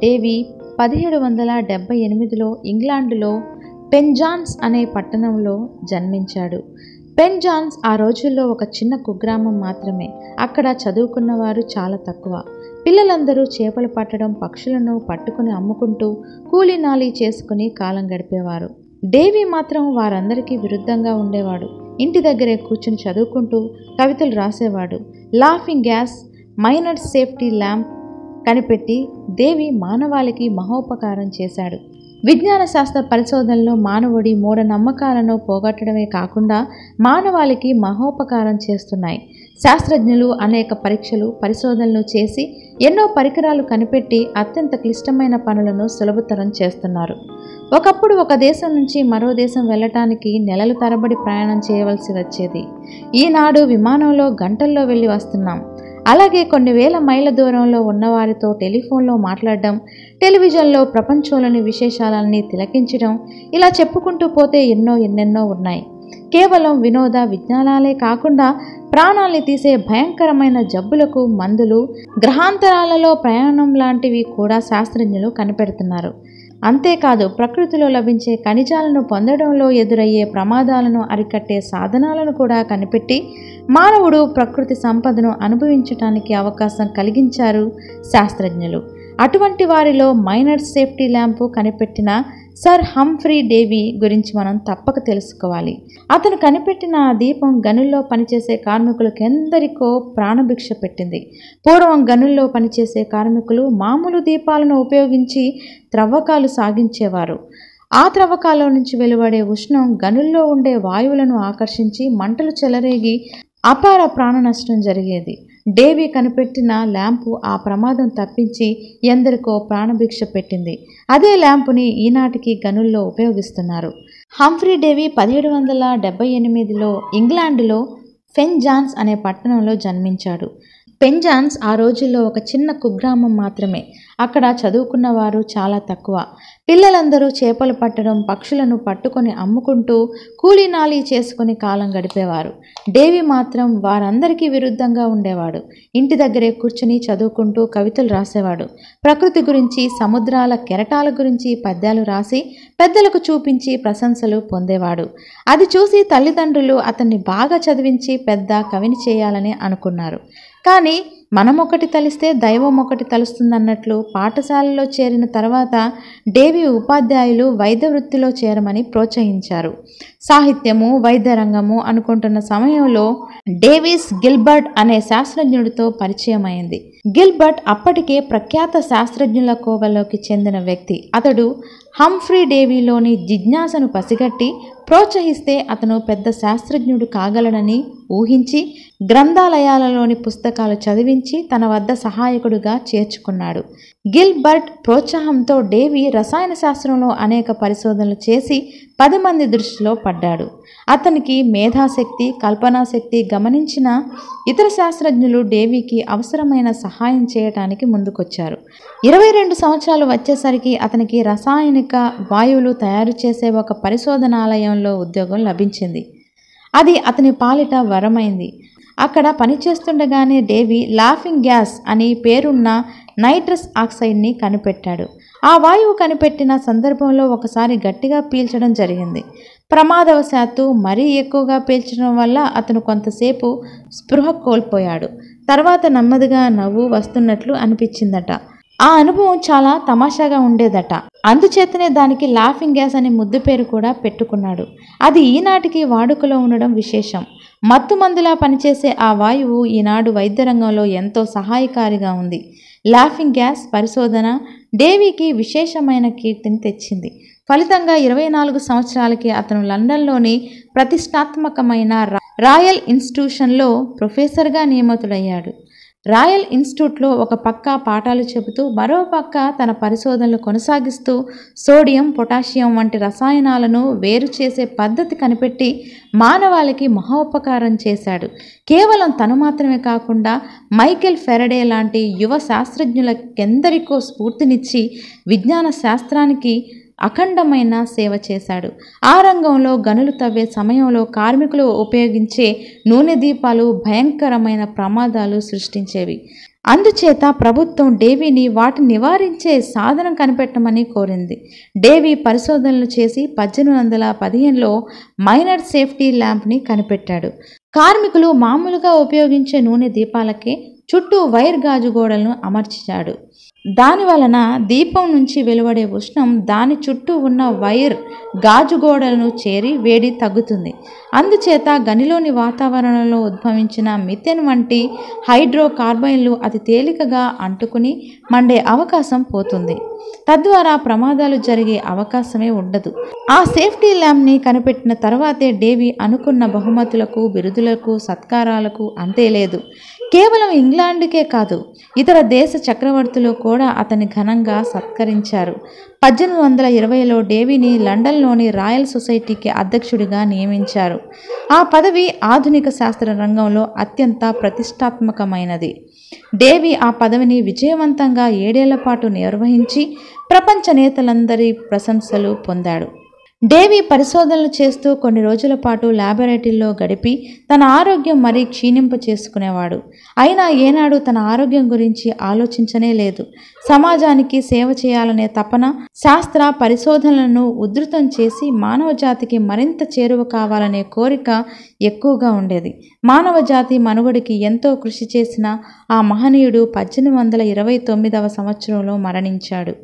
Davie 1778లో ఇంగ్లాండులో పెన్జాన్స్ అనే పట్టణంలో జన్మించాడు. పెన్జాన్స్ ఆ రోజుల్లో ఒక చిన్న కుగ్రామం మాత్రమే. అక్కడ చదువుకున్నవారు చాలా తక్కువ. పిల్లలందరూ చేపలు పట్టడం, పక్షులను పట్టుకుని అమ్ముకుంటూ కూలీనాలీ చేసుకుని కాలం గడిపేవారు. డేవీ మాత్రం వారందరికీ విరుద్ధంగా ఉండేవాడు. ఇంటి దగ్గరే కూర్చుని చదువుకుంటూ కవితలు రాసేవాడు. Laughing gas, miner safety lamp కనిపెట్టి డేవీ మానవాళికి మహోపకారం చేశాడు. విజ్ఞాన శాస్త్ర పరిశోధనలో మానవుడి మూఢనమ్మకాలను పోగొట్టడమే కాకుండా మానవాళికి మహోపకారం చేస్తున్నాయి. శాస్త్రజ్ఞులు అనేక పరీక్షలు, పరిశోధనలు చేసి ఎన్నో పరికరాలు కనిపెట్టి అత్యంత క్లిష్టమైన పనులను సులభతరం చేస్తున్నారు. ఒకప్పుడు ఒక దేశం నుంచి మరో దేశం వెళ్ళటానికి నెలలు తరబడి ప్రయాణం చేయవలసి వచ్చేది. ఈనాడు విమానంలో గంటల్లో వెళ్ళి వస్తున్నాం. అలాగే కొన్ని వేల మైళ్ళ దూరంలో ఉన్నవారితో టెలిఫోన్లో మాట్లాడడం, టెలివిజన్లో ప్రపంచంలోని విశేషాలన్నీ తిలకించడం, ఇలా చెప్పుకుంటూ పోతే ఎన్నెన్నో ఉన్నాయి. కేవలం వినోద విజ్ఞానాలే కాకుండా ప్రాణాల్ని తీసే భయంకరమైన జబ్బులకు మందులు, గ్రహాంతరాలలో ప్రయాణం లాంటివి కూడా శాస్త్రజ్ఞులు కనిపెడుతున్నారు. అంతేకాదు ప్రకృతిలో లభించే ఖనిజాలను పొందడంలో ఎదురయ్యే ప్రమాదాలను అరికట్టే సాధనాలను కూడా కనిపెట్టి మానవుడు ప్రకృతి సంపదను అనుభవించటానికి అవకాశం కలిగించారు శాస్త్రజ్ఞులు. అటువంటి వారిలో మైనర్ సేఫ్టీ ల్యాంపు కనిపెట్టిన సర్ హంఫ్రీ డేవీ గురించి మనం తప్పక తెలుసుకోవాలి. అతను కనిపెట్టిన ఆ దీపం గనుల్లో పనిచేసే కార్మికులకెందరికో ప్రాణభిక్ష పెట్టింది. పూర్వం గనుల్లో పనిచేసే కార్మికులు మామూలు దీపాలను ఉపయోగించి త్రవ్వకాలు సాగించేవారు. ఆ త్రవ్వకాల నుంచి వెలువడే ఉష్ణం గనుల్లో ఉండే వాయువులను ఆకర్షించి మంటలు చెలరేగి అపార ప్రాణ నష్టం జరిగేది. డేవీ కనిపెట్టిన ల్యాంపు ఆ ప్రమాదం తప్పించి ఎందరికో ప్రాణభిక్ష పెట్టింది. అదే ల్యాంపుని ఈనాటికి గనుల్లో ఉపయోగిస్తున్నారు. హంఫ్రీ డేవీ 1778లో ఇంగ్లాండులో పెన్జాన్స్ అనే పట్టణంలో జన్మించాడు. పెన్జాన్స్ ఆ రోజుల్లో ఒక చిన్న కుగ్రామం మాత్రమే. అక్కడ చదువుకున్నవారు చాలా తక్కువ. పిల్లలందరూ చేపలు పట్టడం, పక్షులను పట్టుకొని అమ్ముకుంటూ కూలీనాలీ చేసుకుని కాలం గడిపేవారు. డేవీ మాత్రం వారందరికీ విరుద్ధంగా ఉండేవాడు. ఇంటి దగ్గరే కూర్చుని చదువుకుంటూ కవితలు రాసేవాడు. ప్రకృతి గురించి, సముద్రాల కెరటాల గురించి పద్యాలు రాసి పెద్దలకు చూపించి ప్రశంసలు పొందేవాడు. అది చూసి తల్లిదండ్రులు అతన్ని బాగా చదివించి పెద్ద కవిని చేయాలని అనుకున్నారు. కానీ మనం ఒకటి తలిస్తే దైవం ఒకటి తలుస్తుందన్నట్లు పాఠశాలలో చేరిన తర్వాత డేవీ ఉపాధ్యాయులు వైద్య వృత్తిలో చేరమని ప్రోత్సహించారు. సాహిత్యము, వైద్య రంగము అనుకుంటున్న సమయంలో డేవిస్ గిల్బర్ట్ అనే శాస్త్రజ్ఞుడితో పరిచయం అయింది. గిల్బర్ట్ అప్పటికే ప్రఖ్యాత శాస్త్రజ్ఞుల కోవలోకి చెందిన వ్యక్తి. అతడు హంఫ్రీ డేవీలోని జిజ్ఞాసను పసిగట్టి ప్రోత్సహిస్తే అతను పెద్ద శాస్త్రజ్ఞుడు కాగలడని ఊహించి గ్రంథాలయాలలోని పుస్తకాలు చదివించి తన వద్ద సహాయకుడిగా చేర్చుకున్నాడు. గిల్బర్ట్ ప్రోత్సాహంతో డేవీ రసాయన శాస్త్రంలో అనేక పరిశోధనలు చేసి 10 మంది దృష్టిలో పడ్డాడు. అతనికి మేధాశక్తి, కల్పనాశక్తి గమనించిన ఇతర శాస్త్రజ్ఞులు డేవీకి అవసరమైన సహాయం చేయటానికి ముందుకొచ్చారు. 22 సంవత్సరాలు వచ్చేసరికి అతనికి రసాయనిక వాయువులు తయారు చేసే ఒక పరిశోధనాలయంలో ఉద్యోగం లభించింది. అది అతని పాలిట వరమైంది. అక్కడ పనిచేస్తుండగానే డేవీ లాఫింగ్ గ్యాస్ అని పేరున్న నైట్రస్ ఆక్సైడ్ని కనిపెట్టాడు. ఆ వాయువు కనిపెట్టిన సందర్భంలో ఒకసారి గట్టిగా పీల్చడం జరిగింది. ప్రమాదవశాత్తు మరీ ఎక్కువగా పీల్చడం వల్ల అతను కొంతసేపు స్పృహ కోల్పోయాడు. తర్వాత నెమ్మదిగా నవ్వు వస్తున్నట్లు అనిపించిందట. ఆ అనుభవం చాలా తమాషాగా ఉండేదట. అందుచేతనే దానికి లాఫింగ్ గ్యాస్ అనే ముద్దు పేరు కూడా పెట్టుకున్నాడు. అది ఈనాటికి వాడుకలో ఉండడం విశేషం. మత్తుమందులా పనిచేసే ఆ వాయువు ఈనాడు వైద్య రంగంలో ఎంతో సహాయకారిగా ఉంది. లాఫింగ్ గ్యాస్ పరిశోధన డేవీకి విశేషమైన కీర్తిని తెచ్చింది. ఫలితంగా 24 సంవత్సరాలకి అతను లండన్లోని ప్రతిష్టాత్మకమైన రాయల్ ఇన్స్టిట్యూషన్లో ప్రొఫెసర్గా నియమితుడయ్యాడు. రాయల్ ఇన్స్టిట్యూట్లో ఒక పక్క పాఠాలు చెబుతూ మరో పక్క తన పరిశోధనలు కొనసాగిస్తూ సోడియం, పొటాషియం వంటి రసాయనాలను వేరు చేసే పద్ధతి కనిపెట్టి మానవాళికి మహోపకారం చేశాడు. కేవలం తను మాత్రమే కాకుండా మైకేల్ ఫెరడే లాంటి యువ శాస్త్రజ్ఞులకెందరికో స్ఫూర్తినిచ్చి విజ్ఞాన శాస్త్రానికి అఖండమైన సేవ చేశాడు. ఆ రంగంలో గనులు తవ్వే సమయంలో కార్మికులు ఉపయోగించే నూనె దీపాలు భయంకరమైన ప్రమాదాలు సృష్టించేవి. అందుచేత ప్రభుత్వం డేవీని వాటిని నివారించే సాధనం కనిపెట్టమని కోరింది. డేవీ పరిశోధనలు చేసి 1815లో మైనర్ సేఫ్టీ ల్యాంప్ని కనిపెట్టాడు. కార్మికులు మామూలుగా ఉపయోగించే నూనె దీపాలకే చుట్టూ వైర్ గాజు గోడలను అమర్చాడు. దాని వలన దీపం నుంచి వెలువడే ఉష్ణం దాని చుట్టూ ఉన్న వైర్ గాజు గోడలను చేరి వేడి తగ్గుతుంది. అందుచేత గనిలోని వాతావరణంలో ఉద్భవించిన మిథేన్ వంటి హైడ్రోకార్బన్లు అతి తేలికగా అంటుకుని మండే అవకాశం పోతుంది. తద్వారా ప్రమాదాలు జరిగే అవకాశమే ఉండదు. ఆ సేఫ్టీ ల్యాంప్ని కనిపెట్టిన తర్వాతే డేవీ అనుకున్న బహుమతులకు, బిరుదులకు, సత్కారాలకు అంతే లేదు. కేవలం ఇంగ్లాండ్కే కాదు, ఇతర దేశ చక్రవర్తులు కూడా అతన్ని ఘనంగా సత్కరించారు. 1820లో డేవీని లండన్లోని రాయల్ సొసైటీకి అధ్యక్షుడిగా నియమించారు. ఆ పదవి ఆధునిక శాస్త్ర రంగంలో అత్యంత ప్రతిష్టాత్మకమైనది. డేవీ ఆ పదవిని విజయవంతంగా 7 ఏళ్ల పాటు నిర్వహించి ప్రపంచ నేతలందరి ప్రశంసలు పొందాడు. డేవీ పరిశోధనలు చేస్తూ కొన్ని రోజుల పాటు ల్యాబొరేటరీలో గడిపి తన ఆరోగ్యం మరీ క్షీణింప చేసుకునేవాడు. అయినా ఏనాడు తన ఆరోగ్యం గురించి ఆలోచించనే లేదు. సమాజానికి సేవ చేయాలనే తపన, శాస్త్ర పరిశోధనలను ఉధృతం చేసి మానవజాతికి మరింత చేరువ కావాలనే కోరిక ఎక్కువగా ఉండేది. మానవజాతి మనుగడికి ఎంతో కృషి చేసిన ఆ మహనీయుడు 1829వ సంవత్సరంలో మరణించాడు.